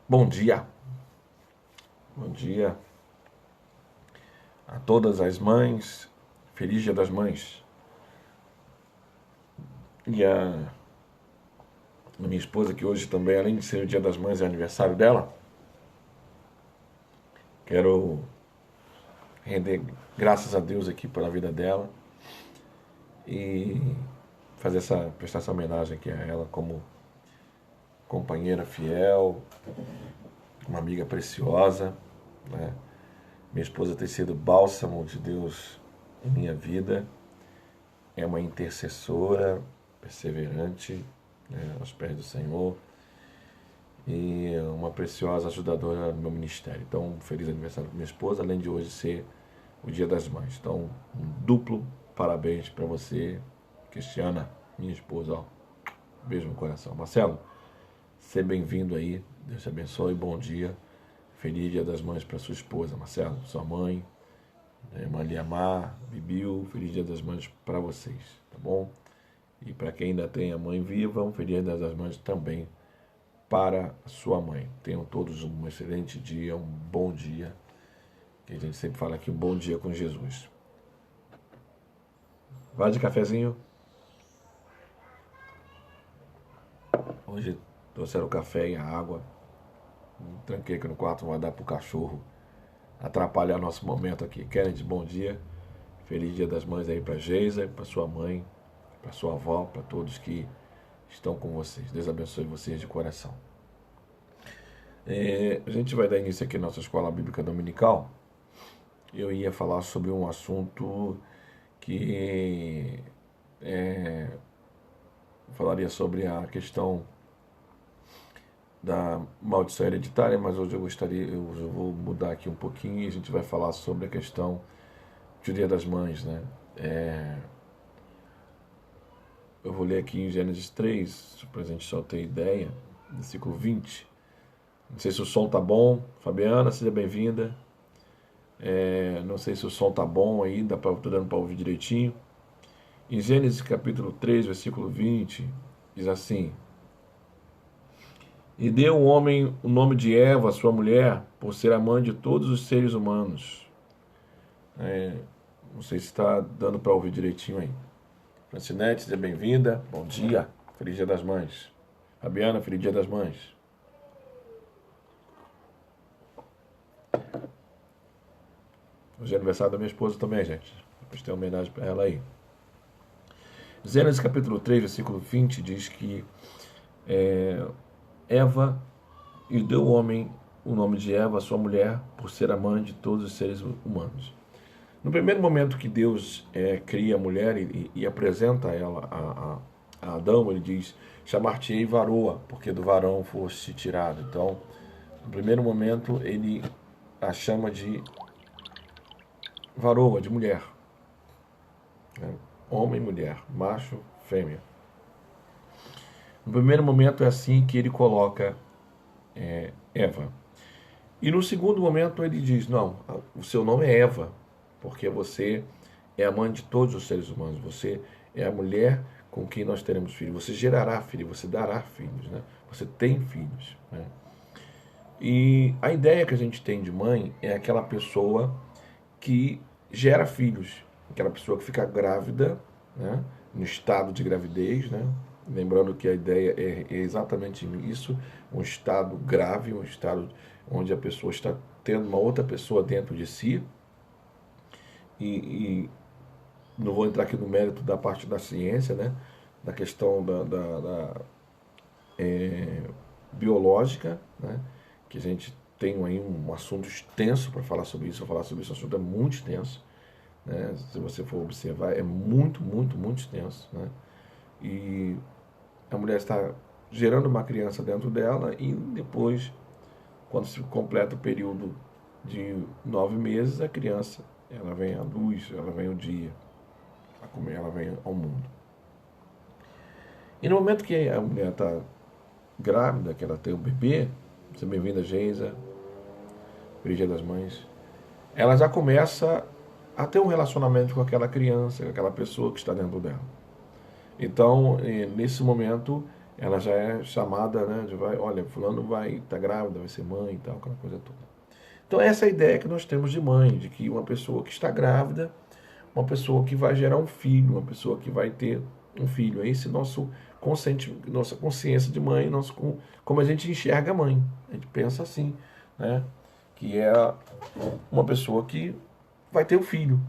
Bom dia, bom dia a todas as mães, feliz Dia das Mães. E a minha esposa, que hoje também, além de ser o Dia das Mães, é aniversário dela, quero render graças a Deus aqui pela vida dela e prestar essa homenagem aqui a ela como companheira fiel, uma amiga preciosa, né? Minha esposa tem sido bálsamo de Deus em minha vida, é uma intercessora, perseverante, né, aos pés do Senhor, e uma preciosa ajudadora no meu ministério. Então, feliz aniversário para minha esposa, além de hoje ser o Dia das Mães. Então, um duplo parabéns para você, Cristiana, minha esposa. Ó, beijo no coração. Marcelo, seja bem-vindo aí. Deus te abençoe. Bom dia. Feliz Dia das Mães para sua esposa, Marcelo, sua mãe, irmã Liamar, Bibiu. Feliz Dia das Mães para vocês, tá bom? E para quem ainda tem a mãe viva, um feliz Dia das Mães também para a sua mãe. Tenham todos um excelente dia, um bom dia. Que a gente sempre fala aqui, um bom dia com Jesus. Vai de cafezinho. Hoje trouxeram o café e a água. Tranquei aqui no quarto, não vai dar pro cachorro atrapalhar nosso momento aqui. Kennedy, bom dia. Feliz Dia das Mães aí para Geisa, para sua mãe, para sua avó, para todos que estão com vocês. Deus abençoe vocês de coração. A gente vai dar início aqui à nossa escola bíblica dominical. Eu ia falar sobre um assunto que falaria sobre a questão da maldição hereditária, mas hoje eu vou mudar aqui um pouquinho e a gente vai falar sobre a questão do Dia das Mães, né? Eu vou ler aqui em Gênesis 3, para a gente só ter ideia, versículo 20. Não sei se o som tá bom. Fabiana, seja bem-vinda. Não sei se o som tá bom aí, tô dando para ouvir direitinho. Em Gênesis capítulo 3, versículo 20, diz assim: E deu o homem o nome de Eva, sua mulher, por ser a mãe de todos os seres humanos. Não sei se está dando para ouvir direitinho aí. Francinete, seja bem-vinda. Bom dia. Feliz Dia das Mães. Fabiana, feliz Dia das Mães. Hoje é aniversário da minha esposa também, gente. Depois tem uma homenagem para ela aí. Gênesis capítulo 3, versículo 20 diz que Eva, e deu o homem o nome de Eva, sua mulher, por ser a mãe de todos os seres humanos. No primeiro momento que Deus cria a mulher e apresenta ela a Adão, ele diz: chamar-te-ei varoa, porque do varão foste tirado. Então, no primeiro momento, ele a chama de varoa, de mulher. Homem e mulher, macho, fêmea. No primeiro momento é assim que ele coloca Eva. E no segundo momento ele diz: não, o seu nome é Eva, porque você é a mãe de todos os seres humanos, você é a mulher com quem nós teremos filhos, você gerará filhos, você dará filhos, né? Você tem filhos, né? E a ideia que a gente tem de mãe é aquela pessoa que gera filhos, aquela pessoa que fica grávida, né? No estado de gravidez, né? Lembrando que a ideia é exatamente isso, um estado grave, um estado onde a pessoa está tendo uma outra pessoa dentro de si. E não vou entrar aqui no mérito da parte da ciência, né? Da questão da biológica, né? Que a gente tem aí um assunto extenso para falar sobre isso. Falar sobre esse assunto é muito extenso, né? Se você for observar, é muito, muito, muito extenso, né? E a mulher está gerando uma criança dentro dela e depois, quando se completa o período de 9 meses, a criança ela vem à luz, ela vem ao dia, ela vem ao mundo. E no momento que a mulher está grávida, que ela tem o bebê, seja bem-vinda, Geisa, Feliz Dia das Mães, ela já começa a ter um relacionamento com aquela criança, com aquela pessoa que está dentro dela. Então, nesse momento, ela já é chamada, né, olha, fulano vai estar grávida, vai ser mãe e tal, aquela coisa toda. Então essa é a ideia que nós temos de mãe, de que uma pessoa que está grávida, uma pessoa que vai gerar um filho, uma pessoa que vai ter um filho. É esse nosso nossa consciência de mãe, como a gente enxerga a mãe. A gente pensa assim, né? Que é uma pessoa que vai ter um filho.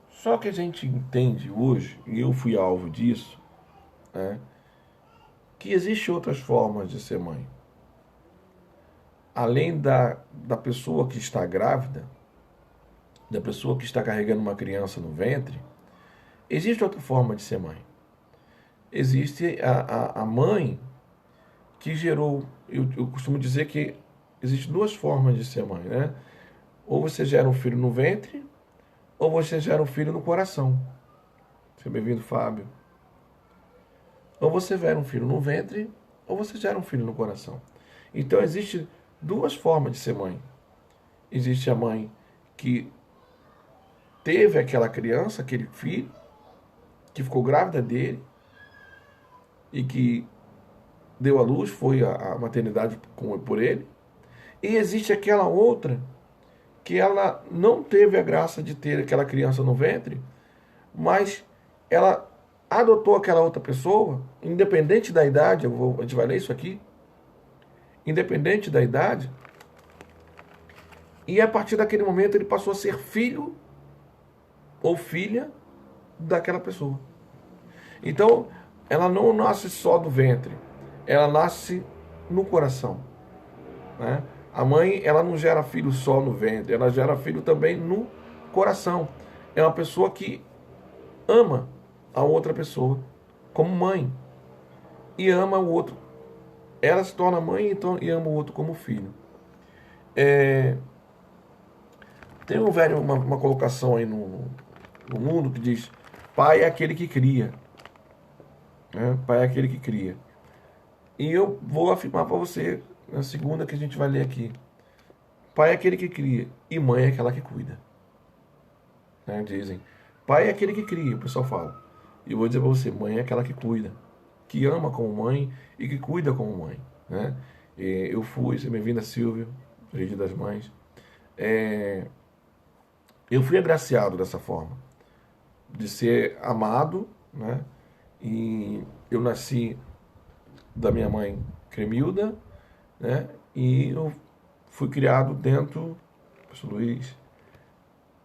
Só que a gente entende hoje, e eu fui alvo disso, né, que existem outras formas de ser mãe. Além da pessoa que está grávida, da pessoa que está carregando uma criança no ventre, existe outra forma de ser mãe. Existe a mãe que gerou. Eu costumo dizer que existem duas formas de ser mãe, né? Ou você gera um filho no ventre, ou você gera um filho no coração. Seja bem-vindo, Fábio. Ou você gera um filho no ventre, ou você gera um filho no coração. Então, existe duas formas de ser mãe. Existe a mãe que teve aquela criança, aquele filho, que ficou grávida dele e que deu à luz, foi a maternidade por ele. E existe aquela outra que ela não teve a graça de ter aquela criança no ventre, mas ela adotou aquela outra pessoa, independente da idade, a gente vai ler isso aqui, independente da idade, e a partir daquele momento ele passou a ser filho ou filha daquela pessoa. Então, ela não nasce só do ventre, ela nasce no coração, né? A mãe, ela não gera filho só no ventre, ela gera filho também no coração. É uma pessoa que ama a outra pessoa como mãe e ama o outro. Ela se torna mãe e ama o outro como filho. Tem uma colocação aí no mundo que diz: pai é aquele que cria. Né? Pai é aquele que cria. E eu vou afirmar para você, na segunda que a gente vai ler aqui: pai é aquele que cria e mãe é aquela que cuida. Né? Dizem: pai é aquele que cria, o pessoal fala. E eu vou dizer para você: mãe é aquela que cuida, que ama como mãe e que cuida como mãe. Né? Eu fui, seja bem-vinda, Silvia, Rede das Mães. Eu fui agraciado dessa forma, de ser amado, né? E eu nasci da minha mãe Cremilda, né? E eu fui criado dentro, Pastor Luiz,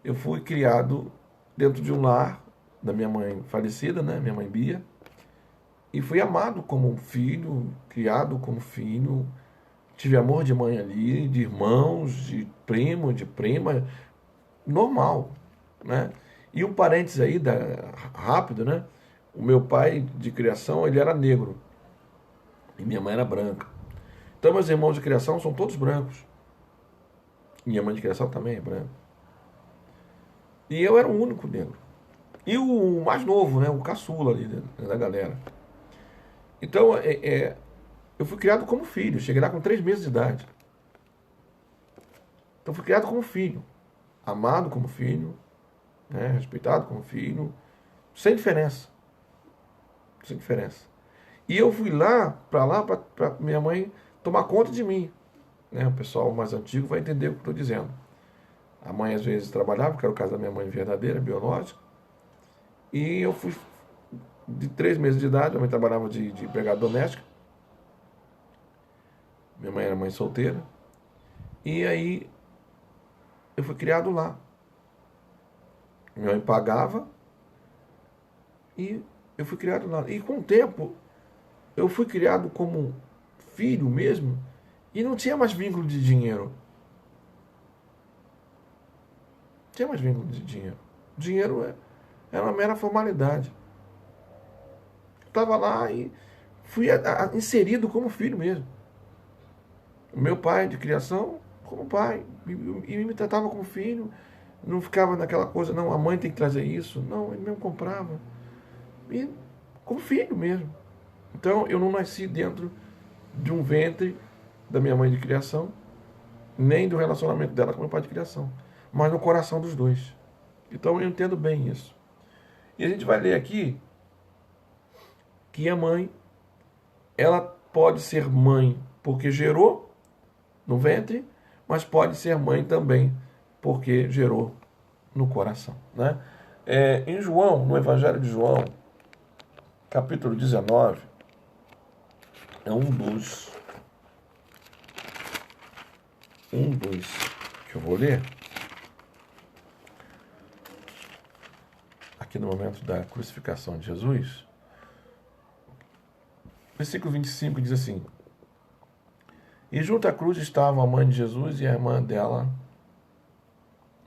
eu fui criado dentro de um lar da minha mãe falecida, né? Minha mãe Bia, e fui amado como um filho, criado como filho, tive amor de mãe ali, de irmãos, de primo, de prima, normal, né? E um parênteses aí, rápido, né? O meu pai de criação, ele era negro e minha mãe era branca. Então meus irmãos de criação são todos brancos. Minha mãe de criação também é branca. E eu era o único negro. E o mais novo, né? O caçula ali da galera. Então, eu fui criado como filho. Cheguei lá com 3 meses de idade. Então fui criado como filho. Amado como filho, né, respeitado como filho, sem diferença. Sem diferença. E eu fui lá para minha mãe tomar conta de mim. Né? O pessoal mais antigo vai entender o que eu estou dizendo. A mãe às vezes trabalhava, que era o caso da minha mãe verdadeira, biológica. E eu fui de 3 meses de idade, minha mãe trabalhava de empregada doméstica. Minha mãe era mãe solteira. E aí eu fui criado lá. Minha mãe pagava e eu fui criado lá. E com o tempo, eu fui criado como filho mesmo e não tinha mais vínculo de dinheiro. Não tinha mais vínculo de dinheiro. Dinheiro era uma mera formalidade. Estava lá e fui inserido como filho mesmo. O meu pai de criação, como pai, e me tratava como filho. Não ficava naquela coisa, não, a mãe tem que trazer isso. Não, ele mesmo comprava. E como filho mesmo. Então eu não nasci dentro de um ventre da minha mãe de criação, nem do relacionamento dela com meu pai de criação, mas no coração dos dois. Então eu entendo bem isso. E a gente vai ler aqui que a mãe, ela pode ser mãe porque gerou no ventre, mas pode ser mãe também porque gerou no coração, né? Em João, no Evangelho de João, capítulo 19, é um dos que eu vou ler aqui no momento da crucificação de Jesus. Versículo 25 diz assim: E junto à cruz estavam a mãe de Jesus e a irmã dela,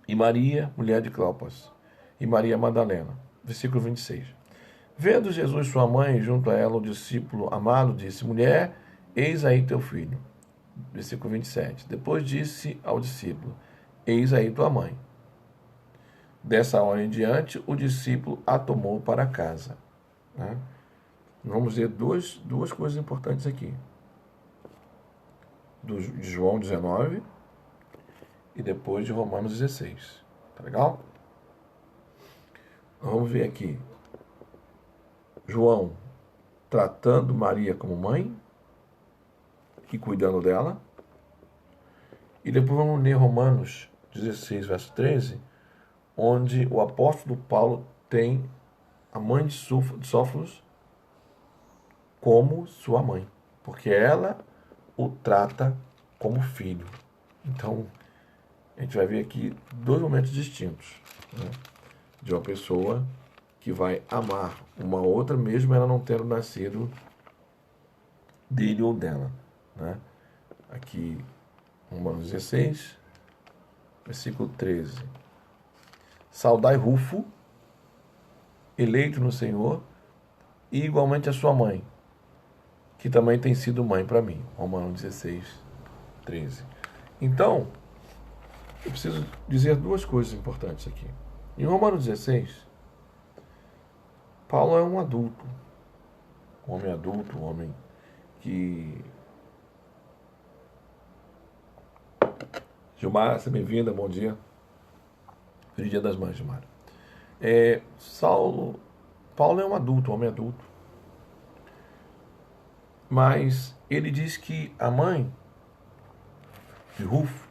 e Maria, mulher de Cleopas, e Maria Madalena. Versículo 26. Vendo Jesus sua mãe junto a ela, o discípulo amado disse: Mulher, eis aí teu filho. Versículo 27. Depois disse ao discípulo: Eis aí tua mãe. Dessa hora em diante, o discípulo a tomou para casa. Né? Vamos ver duas coisas importantes aqui. De João 19 e depois de Romanos 16. Tá legal? Vamos ver aqui. João tratando Maria como mãe e cuidando dela. E depois vamos ler Romanos 16, verso 13, onde o apóstolo Paulo tem a mãe de Sófocles como sua mãe, porque ela o trata como filho. Então, a gente vai ver aqui dois momentos distintos, né, de uma pessoa que vai amar uma outra, mesmo ela não tendo nascido dele ou dela. Né? Aqui, Romanos 16, versículo 13. Saudai Rufo, eleito no Senhor, e igualmente a sua mãe, que também tem sido mãe para mim. Romanos 16, 13. Então, eu preciso dizer duas coisas importantes aqui. Em Romanos 16, Paulo é um adulto, um homem que... Gilmar, seja bem-vinda, bom dia. Feliz Dia das Mães, Gilmar. Paulo é um adulto, um homem adulto. Mas ele diz que a mãe de Rufo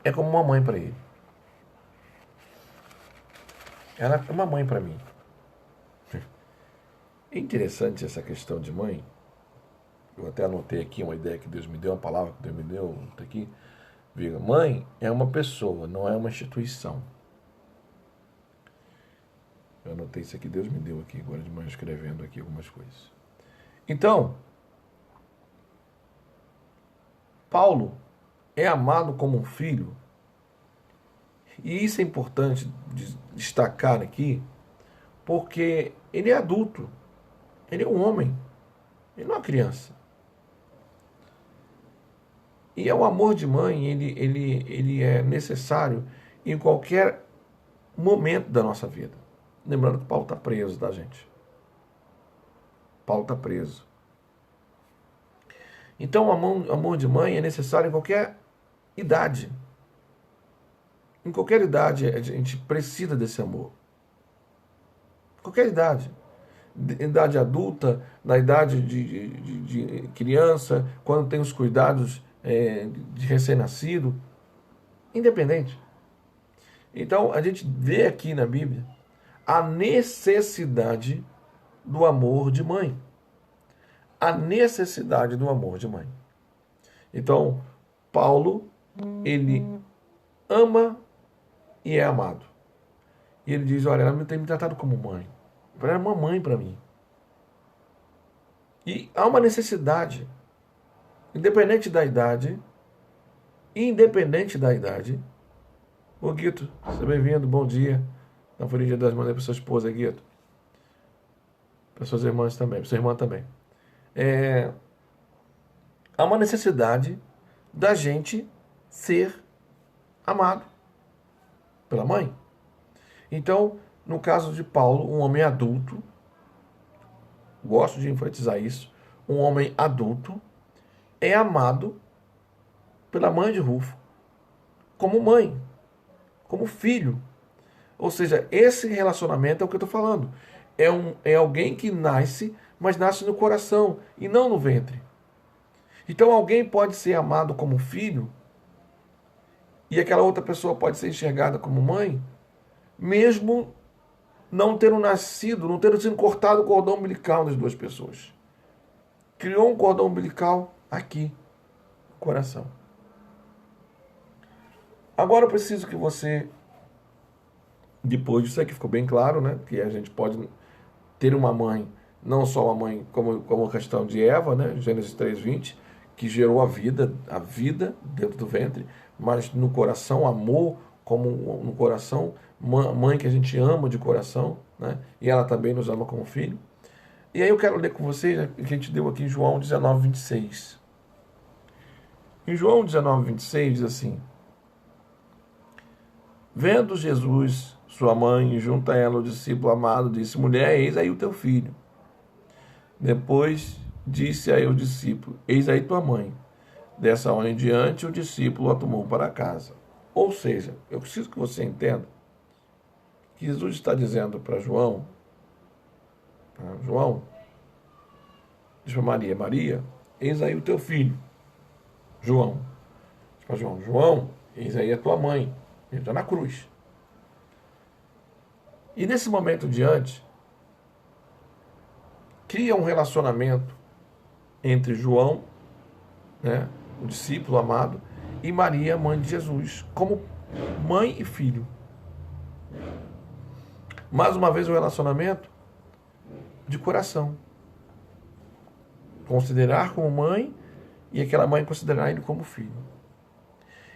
é como uma mãe para ele. Ela é uma mãe para mim. É interessante essa questão de mãe. Eu até anotei aqui uma ideia que Deus me deu, uma palavra que Deus me deu, tá aqui. Veja, mãe é uma pessoa, não é uma instituição. Eu anotei isso aqui, Deus me deu aqui agora de manhã, escrevendo aqui algumas coisas. Então, Paulo é amado como um filho, e isso é importante destacar aqui, porque ele é adulto, ele é um homem, ele não é uma criança. E o amor de mãe, ele é necessário em qualquer momento da nossa vida. Lembrando que Paulo está preso, tá, gente? Paulo está preso. Então, o amor de mãe é necessário em qualquer idade. Em qualquer idade, a gente precisa desse amor. Qualquer idade. Idade adulta, na idade de criança, quando tem os cuidados de recém-nascido. Independente. Então, a gente vê aqui na Bíblia a necessidade do amor de mãe. A necessidade do amor de mãe. Então, Paulo, ele ama e é amado. E ele diz, olha, ela tem me tratado como mãe. Ela é uma mãe para mim. E há uma necessidade, independente da idade, Ô Guito, seja bem-vindo, bom dia. Não foi Dia das Mães para sua esposa, Guito. Para suas irmãs também, para sua irmã também. Há uma necessidade da gente ser amado pela mãe. Então, no caso de Paulo, um homem adulto, gosto de enfatizar isso, um homem adulto é amado pela mãe de Rufo, como mãe, como filho. Ou seja, esse relacionamento é o que eu estou falando. É alguém que nasce, mas nasce no coração e não no ventre. Então alguém pode ser amado como filho e aquela outra pessoa pode ser enxergada como mãe, mesmo não tendo nascido, não tendo sido cortado o cordão umbilical das duas pessoas. Criou um cordão umbilical aqui, no coração. Agora eu preciso que você, depois disso aqui ficou bem claro, né? Que a gente pode ter uma mãe, não só uma mãe como a questão de Eva, né? Gênesis 3:20, que gerou a vida dentro do ventre, mas no coração, amor, como no coração, mãe que a gente ama de coração, né? E ela também nos ama como filho. E aí eu quero ler com vocês, né, que a gente deu aqui em João 19:26. Em João 19:26 diz assim: Vendo Jesus, sua mãe, e junto a ela o discípulo amado, disse: Mulher, eis aí o teu filho. Depois disse aí o discípulo: Eis aí tua mãe. Dessa hora em diante, o discípulo a tomou para casa. Ou seja, eu preciso que você entenda que Jesus está dizendo para João, João, diz para Maria: Maria, eis aí o teu filho. João, diz para João: João, eis aí a tua mãe. Ele está na cruz. E nesse momento diante, cria um relacionamento entre João, né, o discípulo amado, e Maria, mãe de Jesus, como mãe e filho. Mais uma vez, um relacionamento de coração. Considerar como mãe e aquela mãe considerar ele como filho.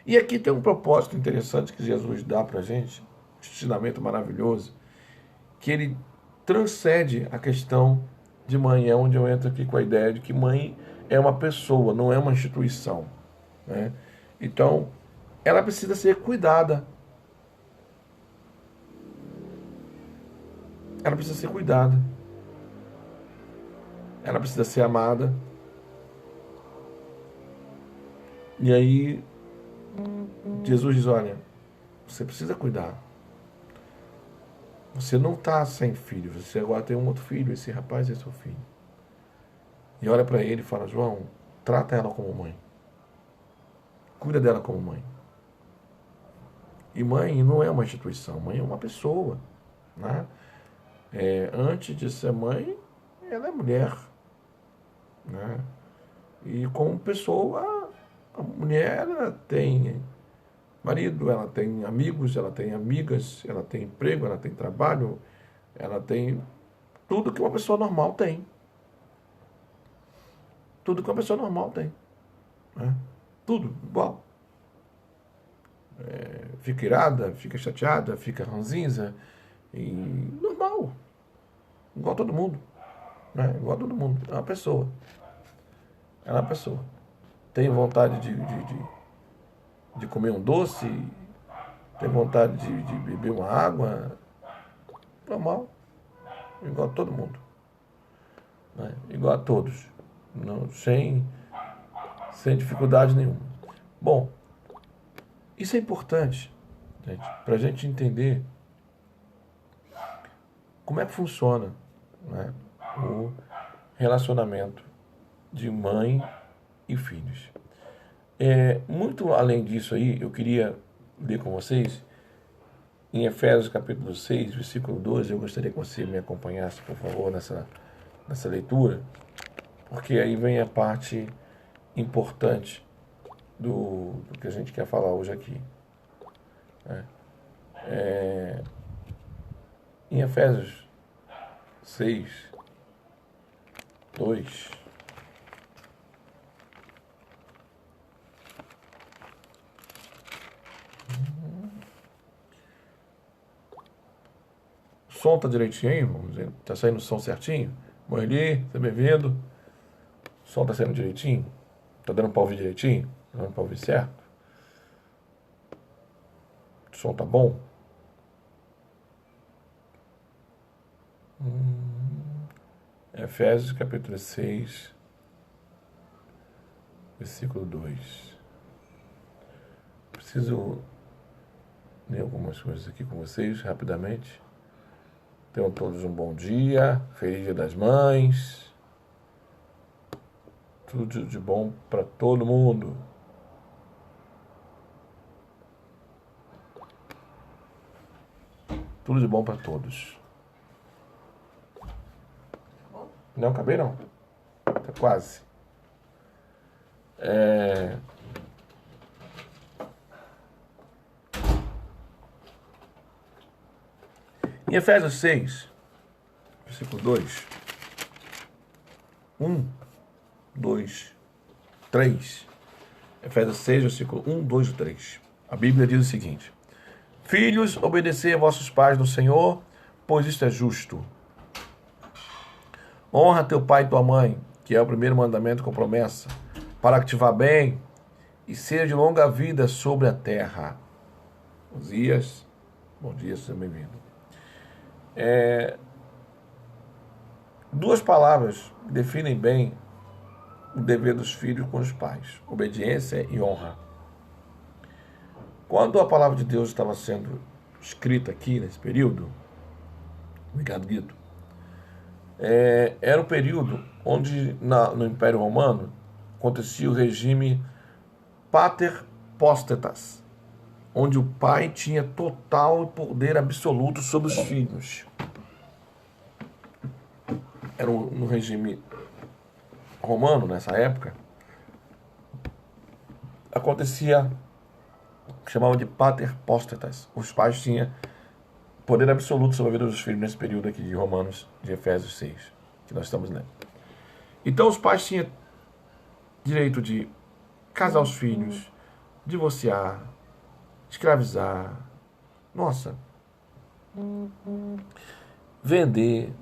E aqui tem um propósito interessante que Jesus dá para a gente, um ensinamento maravilhoso, que ele transcende a questão de mãe. É onde eu entro aqui com a ideia de que mãe é uma pessoa, não é uma instituição, né? Então, ela precisa ser cuidada. Ela precisa ser cuidada. Ela precisa ser amada. E aí, Jesus diz: olha, você precisa cuidar. Você não está sem filho, você agora tem um outro filho, esse rapaz é seu filho. E olha para ele e fala: João, trata ela como mãe. Cuida dela como mãe. E mãe não é uma instituição, mãe é uma pessoa, né? Antes de ser mãe, ela é mulher, né? E como pessoa, a mulher ela tem marido, ela tem amigos, ela tem amigas, ela tem emprego, ela tem trabalho, ela tem tudo que uma pessoa normal tem. Tudo que uma pessoa normal tem, né? Tudo igual. Fica irada, fica chateada, fica ranzinza, e normal, igual todo mundo, né? Igual todo mundo. É uma pessoa. É uma pessoa. Tem vontade de comer um doce, tem vontade de beber uma água, normal, igual a todo mundo, né? Igual a todos, não, sem dificuldade nenhuma. Bom, isso é importante, gente, para a gente entender como é que funciona, né, o relacionamento de mãe e filhos. Muito além disso aí, eu queria ler com vocês em Efésios capítulo 6, versículo 12. Eu gostaria que você me acompanhasse, por favor, nessa leitura, porque aí vem a parte importante do que a gente quer falar hoje aqui, né? Em Efésios 6, 2. O som tá direitinho, vamos dizer, tá saindo o som certinho? Moeli, tá me vendo? O som tá saindo direitinho? Tá dando pra ouvir direitinho? Tá dando pra ouvir certo? O som tá bom? Efésios capítulo 6, versículo 2. Preciso ler algumas coisas aqui com vocês, rapidamente. Tenham todos um bom dia, feliz Dia das Mães. Tudo de bom para todo mundo. Tudo de bom para todos. Não, acabei não. Tá quase. Em Efésios 6, versículo 2. 1, 2, 3. Efésios 6, versículo 1, 2 e 3. A Bíblia diz o seguinte: Filhos, obedecei a vossos pais no Senhor, pois isto é justo. Honra teu pai e tua mãe, que é o primeiro mandamento com promessa, para que te vá bem e seja de longa vida sobre a terra. Osias, bom dia, seja bem-vindo. Duas palavras definem bem o dever dos filhos com os pais: obediência e honra. Quando a palavra de Deus estava sendo escrita aqui nesse período, obrigado, Guido, era o período onde no Império Romano acontecia o regime pater potestas, onde o pai tinha total poder absoluto sobre os filhos. Era no regime romano, nessa época, acontecia o que chamavam de pater potestas. Os pais tinham poder absoluto sobre a vida dos filhos nesse período aqui de Romanos, de Efésios 6, que nós estamos lendo. Então os pais tinham direito de casar os filhos, divorciar, escravizar, vender,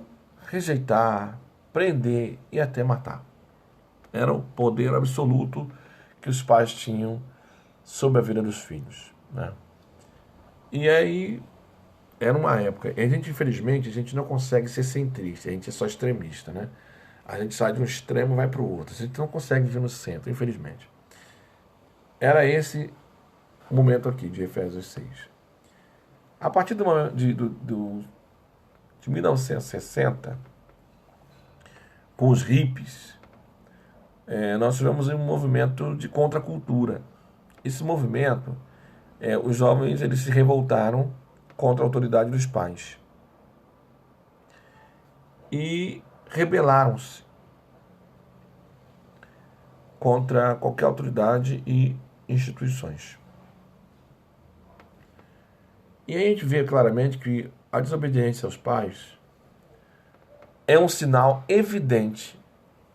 rejeitar, prender e até matar. Era o poder absoluto que os pais tinham sobre a vida dos filhos, né? E aí era uma época, e infelizmente, a gente não consegue ser centrista, a gente é só extremista, né? A gente sai de um extremo e vai para o outro, a gente não consegue vir no centro, infelizmente. Era esse o momento aqui de Efésios 6. A partir de 1960, com os hippies, nós tivemos um movimento de contracultura. Esse movimento, os jovens eles se revoltaram contra a autoridade dos pais e rebelaram-se contra qualquer autoridade e instituições. E aí a gente vê claramente que a desobediência aos pais é um sinal evidente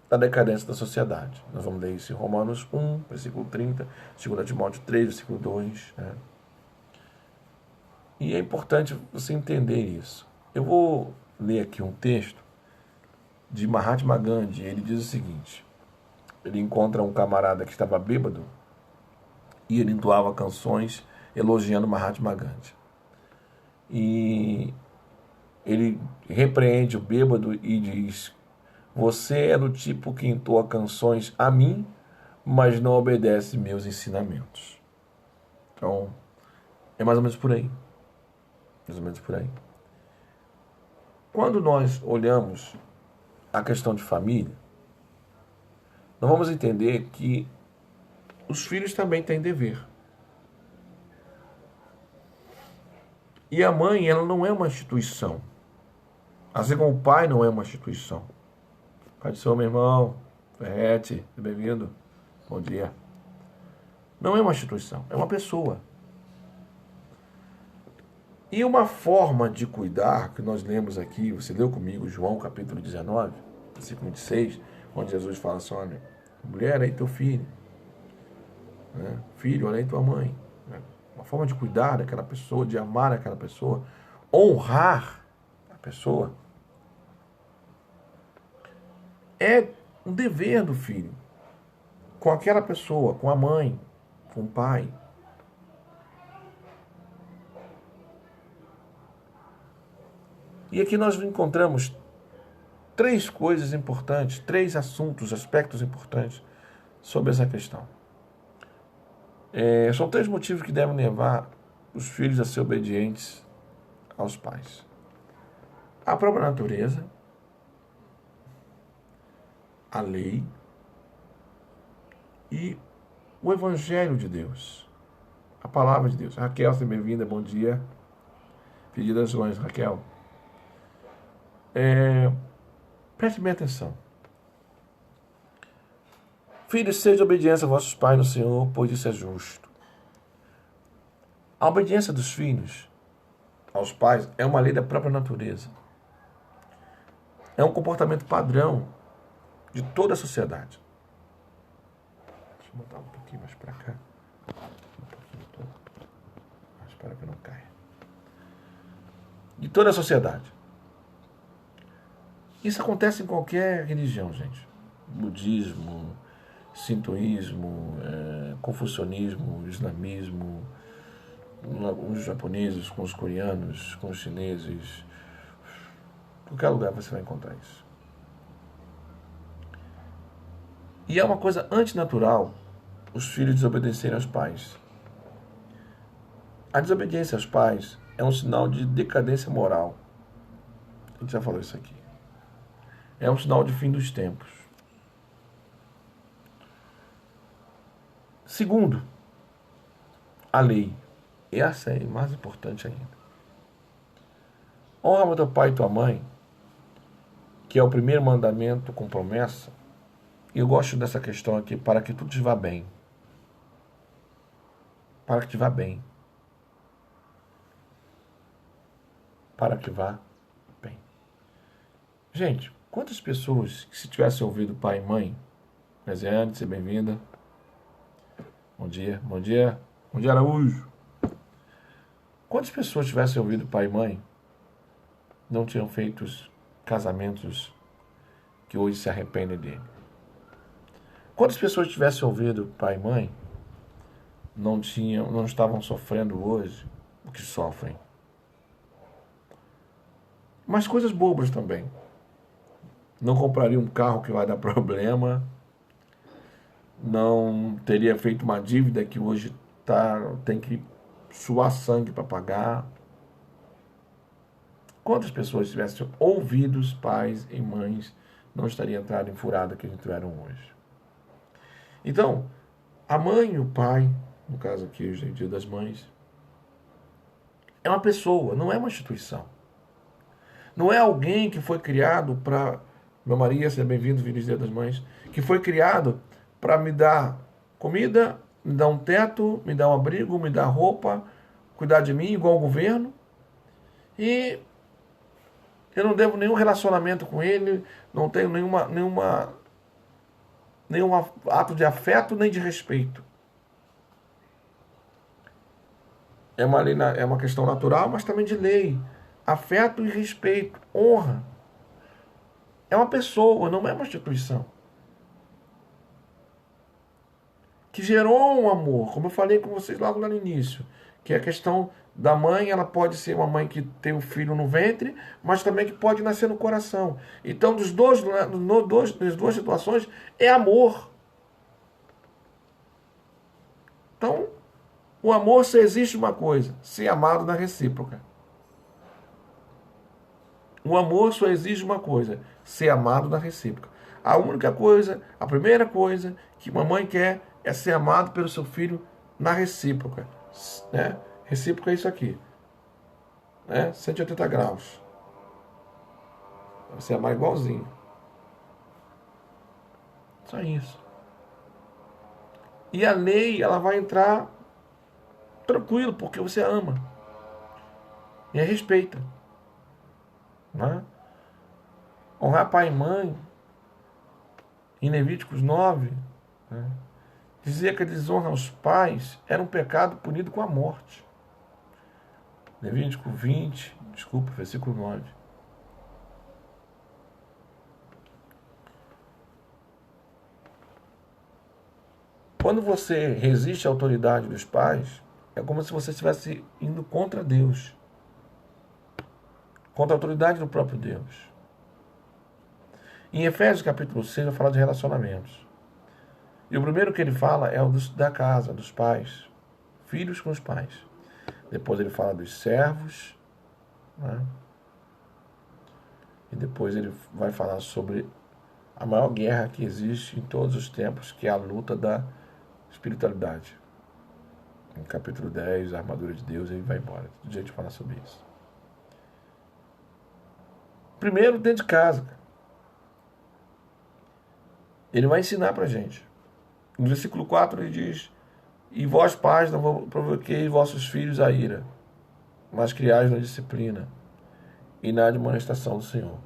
da decadência da sociedade. Nós vamos ler isso em Romanos 1, versículo 30, 2 Timóteo 3, versículo 2. Né? E é importante você entender isso. Eu vou ler aqui um texto de Mahatma Gandhi. Ele diz o seguinte: ele encontra um camarada que estava bêbado e ele entoava canções elogiando Mahatma Gandhi. E ele repreende o bêbado e diz: você é do tipo que entoa canções a mim, mas não obedece meus ensinamentos. Então, é mais ou menos por aí. Mais ou menos por aí. Quando nós olhamos a questão de família, nós vamos entender que os filhos também têm dever. E a mãe, ela não é uma instituição. Assim como o pai não é uma instituição. Pai do Senhor, meu irmão, Ferrete, bem-vindo. Bom dia. Não é uma instituição, é uma pessoa. E uma forma de cuidar, que nós lemos aqui, você leu comigo João capítulo 19, versículo 26, onde Jesus fala assim: olha, mulher, olha aí teu filho. Né? Filho, olha aí tua mãe. Né? Uma forma de cuidar daquela pessoa, de amar aquela pessoa, honrar a pessoa, é um dever do filho com aquela pessoa, com a mãe, com o pai. E aqui nós encontramos três coisas importantes, três assuntos, aspectos importantes sobre essa questão. São três motivos que devem levar os filhos a ser obedientes aos pais. A própria natureza, a lei e o Evangelho de Deus, a palavra de Deus. Raquel, seja bem-vinda, bom dia. Pedido das mães, Raquel. Preste bem atenção. Filhos, sejam obedientes a vossos pais no Senhor, pois isso é justo. A obediência dos filhos aos pais é uma lei da própria natureza. É um comportamento padrão de toda a sociedade. Deixa eu botar um pouquinho mais para cá. Espero que não caia. De toda a sociedade. Isso acontece em qualquer religião, gente. Budismo, sintoísmo, confucionismo, islamismo, os japoneses com os coreanos, com os chineses. Em qualquer lugar você vai encontrar isso. E é uma coisa antinatural os filhos desobedecerem aos pais. A desobediência aos pais é um sinal de decadência moral. A gente já falou isso aqui. É um sinal de fim dos tempos. Segundo, a lei. E essa é mais importante ainda. Honra teu pai e tua mãe, que é o primeiro mandamento com promessa. E eu gosto dessa questão aqui, para que tudo te vá bem. Para que te vá bem. Para que vá bem. Gente, quantas pessoas que se tivessem ouvido pai e mãe, Mesiane, seja bem-vinda. Bom dia, bom dia. Bom dia, Araújo. Quantas pessoas tivessem ouvido pai e mãe não tinham feito os casamentos que hoje se arrependem dele? Quantas pessoas tivessem ouvido pai e mãe não estavam sofrendo hoje o que sofrem? Mas coisas bobas também. Não compraria um carro que vai dar problema. Não teria feito uma dívida que hoje tem que suar sangue para pagar. Quantas pessoas tivessem ouvido os pais e mães não estariam entrando em furada que a gente tiveram hoje? Então, a mãe e o pai, no caso aqui, o Dia das Mães, é uma pessoa, não é uma instituição. Não é alguém que foi criado para... Meu Maria, seja bem-vindo, feliz Dia das Mães. Que foi criado para me dar comida, me dar um teto, me dar um abrigo, me dar roupa, cuidar de mim, igual o governo. E eu não devo nenhum relacionamento com ele, não tenho nenhum ato de afeto nem de respeito. É uma questão natural, mas também de lei. Afeto e respeito, honra. É uma pessoa, não é uma instituição. Que gerou um amor, como eu falei com vocês logo lá no início, que é a questão da mãe. Ela pode ser uma mãe que tem o filho no ventre, mas também que pode nascer no coração. Então, das duas situações, é amor. Então, o amor só existe uma coisa: ser amado na recíproca. O amor só exige uma coisa: ser amado na recíproca. A única coisa, a primeira coisa que uma mãe quer é ser amado pelo seu filho na recíproca. Né? Recíproca é isso aqui. Né? 180 graus. Você amar igualzinho. Só isso. E a lei, ela vai entrar tranquilo, porque você ama. E respeita. Né? Honrar pai e mãe, em Levíticos 9, né, dizia que a desonra aos pais era um pecado punido com a morte. Levítico 20, versículo 9. Quando você resiste à autoridade dos pais, é como se você estivesse indo contra Deus. Contra a autoridade do próprio Deus. Em Efésios capítulo 6 vai falar de relacionamentos. E o primeiro que ele fala é o da casa, dos pais. Filhos com os pais. Depois ele fala dos servos, né? E depois ele vai falar sobre a maior guerra que existe em todos os tempos, que é a luta da espiritualidade. Em capítulo 10, a armadura de Deus, ele vai embora. Todo dia a gente fala sobre isso. Primeiro, dentro de casa, cara. Ele vai ensinar pra gente. No versículo 4 ele diz: e vós, pais, não provoqueis vossos filhos a ira, mas criais na disciplina e na admoestação do Senhor.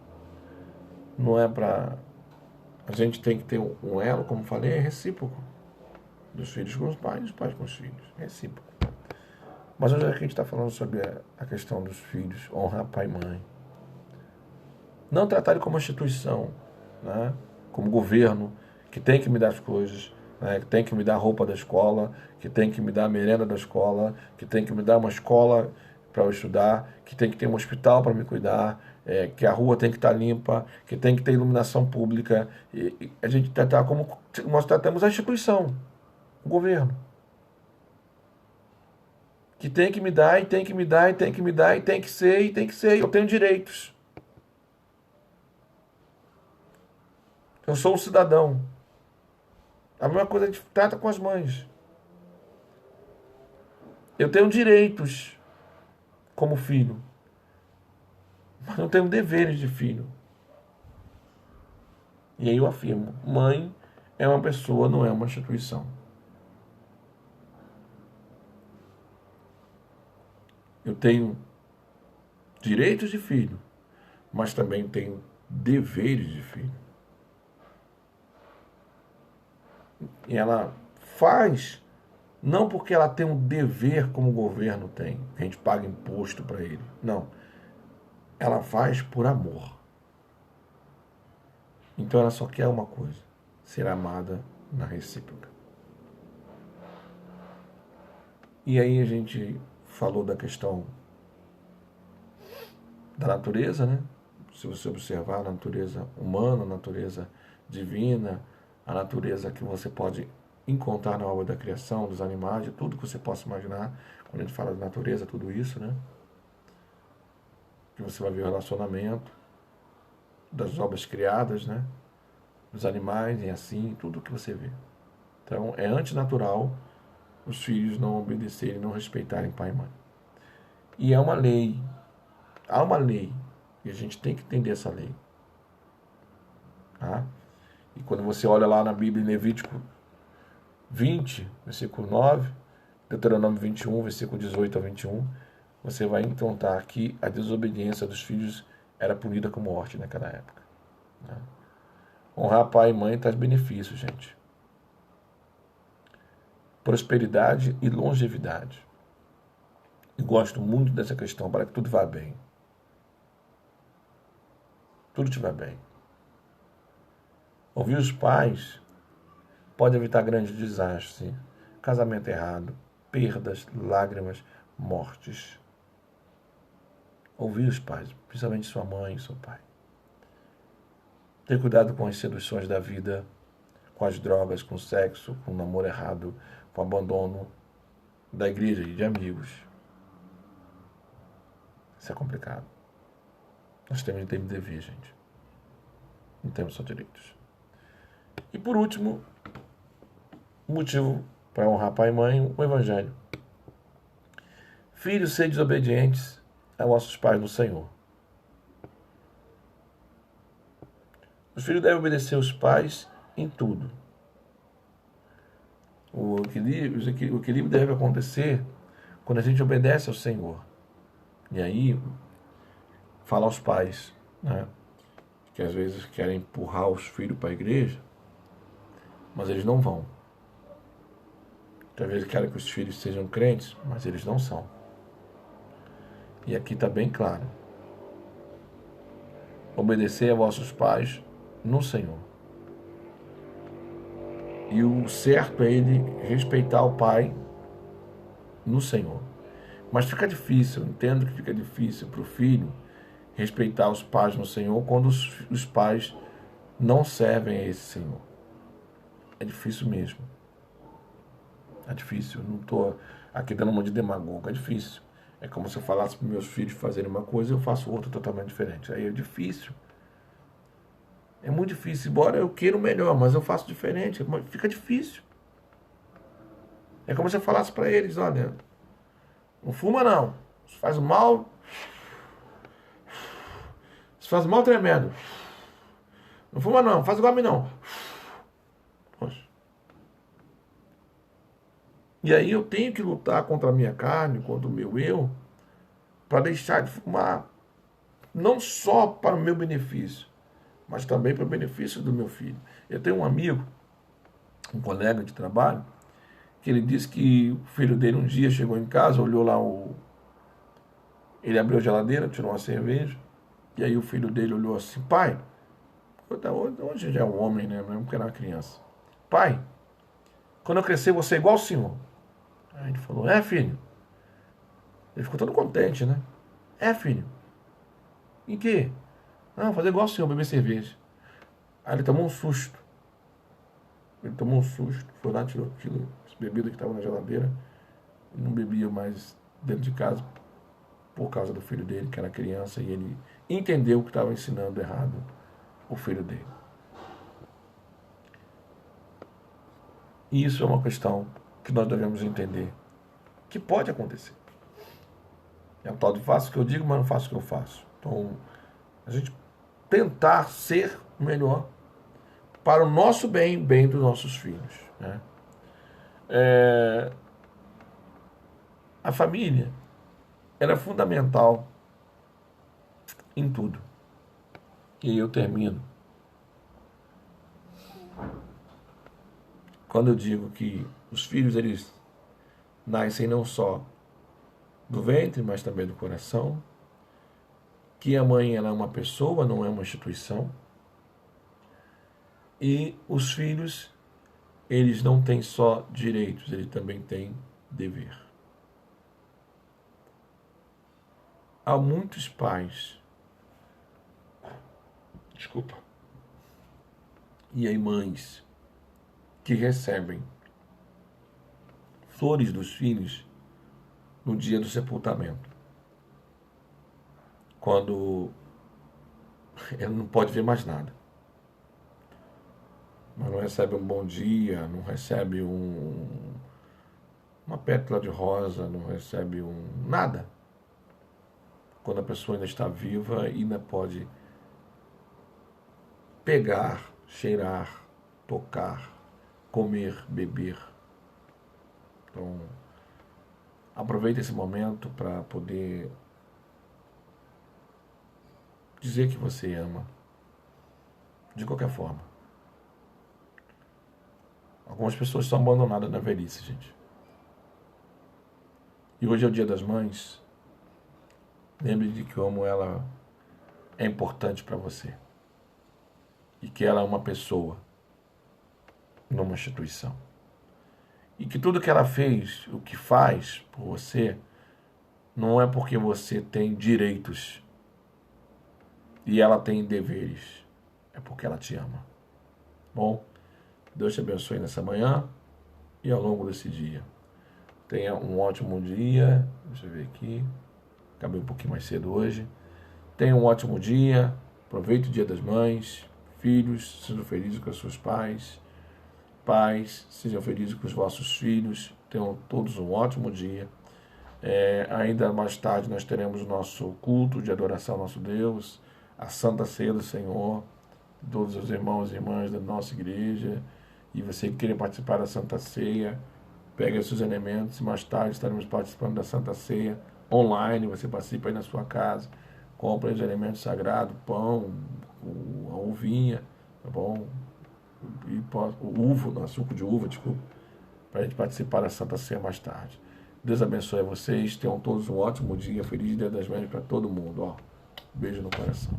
Não é para... A gente tem que ter um elo, como falei, é recíproco. Dos filhos com os pais, dos pais com os filhos. É recíproco. Mas hoje a gente está falando sobre a questão dos filhos, honrar pai e mãe. Não tratar ele como instituição, né? Como governo, que tem que me dar as coisas, né? Que tem que me dar a roupa da escola, que tem que me dar a merenda da escola, que tem que me dar uma escola para eu estudar, que tem que ter um hospital para me cuidar, que a rua tem que estar limpa, que tem que ter iluminação pública. E a gente tratar como nós tratamos a instituição, o governo. Que tem que me dar, e tem que me dar, e tem que me dar, e tem que ser, e tem que ser. Eu tenho direitos. Eu sou um cidadão. A mesma coisa a gente trata com as mães. Eu tenho direitos como filho, mas não tenho deveres de filho. E aí eu afirmo, mãe é uma pessoa, não é uma instituição. Eu tenho direitos de filho, mas também tenho deveres de filho. E ela faz, não porque ela tem um dever como o governo tem, que a gente paga imposto para ele. Não. Ela faz por amor. Então ela só quer uma coisa: ser amada na recíproca. E aí a gente falou da questão da natureza, né? Se você observar a natureza humana, a natureza divina, a natureza que você pode encontrar na obra da criação, dos animais, de tudo que você possa imaginar, quando a gente fala de natureza, tudo isso, né? Que você vai ver o relacionamento das obras criadas, né? Dos animais e assim, tudo que você vê. Então, é antinatural os filhos não obedecerem, não respeitarem pai e mãe. E é uma lei. Há uma lei. E a gente tem que entender essa lei. Tá? E quando você olha lá na Bíblia, em Levítico 20, versículo 9, Deuteronômio 21, versículo 18 a 21, você vai encontrar que a desobediência dos filhos era punida com morte naquela época. Né? Honrar pai e mãe traz benefícios, gente. Prosperidade e longevidade. E gosto muito dessa questão para que tudo vá bem. Tudo te vai bem. Ouvir os pais pode evitar grandes desastres, casamento errado, perdas, lágrimas, mortes. Ouvir os pais, principalmente sua mãe e seu pai. Ter cuidado com as seduções da vida, com as drogas, com o sexo, com o namoro errado, com o abandono da igreja e de amigos. Isso é complicado. Nós temos de ter dever, gente. Não temos só direitos. E por último, motivo para honrar pai e mãe, o Evangelho. Filhos, sede obedientes a vossos pais no Senhor. Os filhos devem obedecer aos pais em tudo. O equilíbrio deve acontecer quando a gente obedece ao Senhor. E aí, fala aos pais, né, que às vezes querem empurrar os filhos para a igreja, mas eles não vão. Às vezes querem que os filhos sejam crentes, mas eles não são. E aqui está bem claro. Obedecer a vossos pais no Senhor. E o certo é ele respeitar o pai no Senhor. Mas fica difícil, eu entendo que fica difícil para o filho respeitar os pais no Senhor quando os pais não servem a esse Senhor. É difícil mesmo. É difícil. Eu não estou aqui dando uma de demagogo. É difícil. É como se eu falasse para meus filhos fazerem uma coisa e eu faço outra totalmente diferente. Aí é difícil. É muito difícil. Embora eu queira o melhor, mas eu faço diferente. Fica difícil. É como se eu falasse para eles, olha, não fuma não. Isso faz mal. Isso faz mal tremendo. Não fuma não, faz igual a mim não. Poxa. E aí eu tenho que lutar contra a minha carne, contra o meu eu, para deixar de fumar. Não só para o meu benefício, mas também para o benefício do meu filho. Eu tenho um amigo, um colega de trabalho, que ele disse que o filho dele um dia chegou em casa, olhou lá ele abriu a geladeira, tirou uma cerveja, e aí o filho dele olhou assim, pai, hoje já é um homem, né? Não é porque era uma criança. Pai, quando eu crescer, você é igual ao senhor. Aí ele falou, é, filho? Ele ficou todo contente, né? É, filho. Em quê? Não, fazer igual ao senhor, beber cerveja. Aí ele tomou um susto. Ele tomou um susto, foi lá, tirou aquilo, as bebidas que estavam na geladeira, e não bebia mais dentro de casa por causa do filho dele, que era criança, e ele entendeu que estava ensinando errado o filho dele. E isso é uma questão que nós devemos entender, que pode acontecer. É o tal de faço o que eu digo, mas não faço o que eu faço. Então, a gente tentar ser melhor para o nosso bem, bem dos nossos filhos, né? A família, ela é fundamental em tudo. E eu termino quando eu digo que os filhos, eles nascem não só do ventre, mas também do coração, que a mãe, ela é uma pessoa, não é uma instituição, e os filhos, eles não têm só direitos, eles também têm dever. Há muitos pais, e aí mães, que recebem flores dos filhos no dia do sepultamento, quando ele não pode ver mais nada. Mas não recebe um bom dia, não recebe uma pétala de rosa, não recebe nada. Quando a pessoa ainda está viva e ainda pode pegar, cheirar, tocar, comer, beber. Então, aproveite esse momento para poder dizer que você ama, de qualquer forma. Algumas pessoas são abandonadas na velhice, gente. E hoje é o Dia das Mães. Lembre de que como ela é importante para você. E que ela é uma pessoa, numa instituição. E que tudo que ela fez, o que faz por você, não é porque você tem direitos e ela tem deveres. É porque ela te ama. Bom, Deus te abençoe nessa manhã e ao longo desse dia. Tenha um ótimo dia. Deixa eu ver aqui. Acabei um pouquinho mais cedo hoje. Tenha um ótimo dia. Aproveite o Dia das Mães. Filhos, sejam felizes com os seus pais. Pais, sejam felizes com os vossos filhos. Tenham todos um ótimo dia. Ainda mais tarde nós teremos o nosso culto de adoração ao nosso Deus, a Santa Ceia do Senhor, todos os irmãos e irmãs da nossa igreja. E você que queira participar da Santa Ceia, pegue os seus elementos. Mais tarde estaremos participando da Santa Ceia online. Você participa aí na sua casa, compra os elementos sagrados, pão, a uvinha, tá bom? E o suco de uva, desculpa, para a gente participar da Santa Ceia mais tarde. Deus abençoe vocês, tenham todos um ótimo dia, feliz Dia das Mães para todo mundo. Beijo no coração.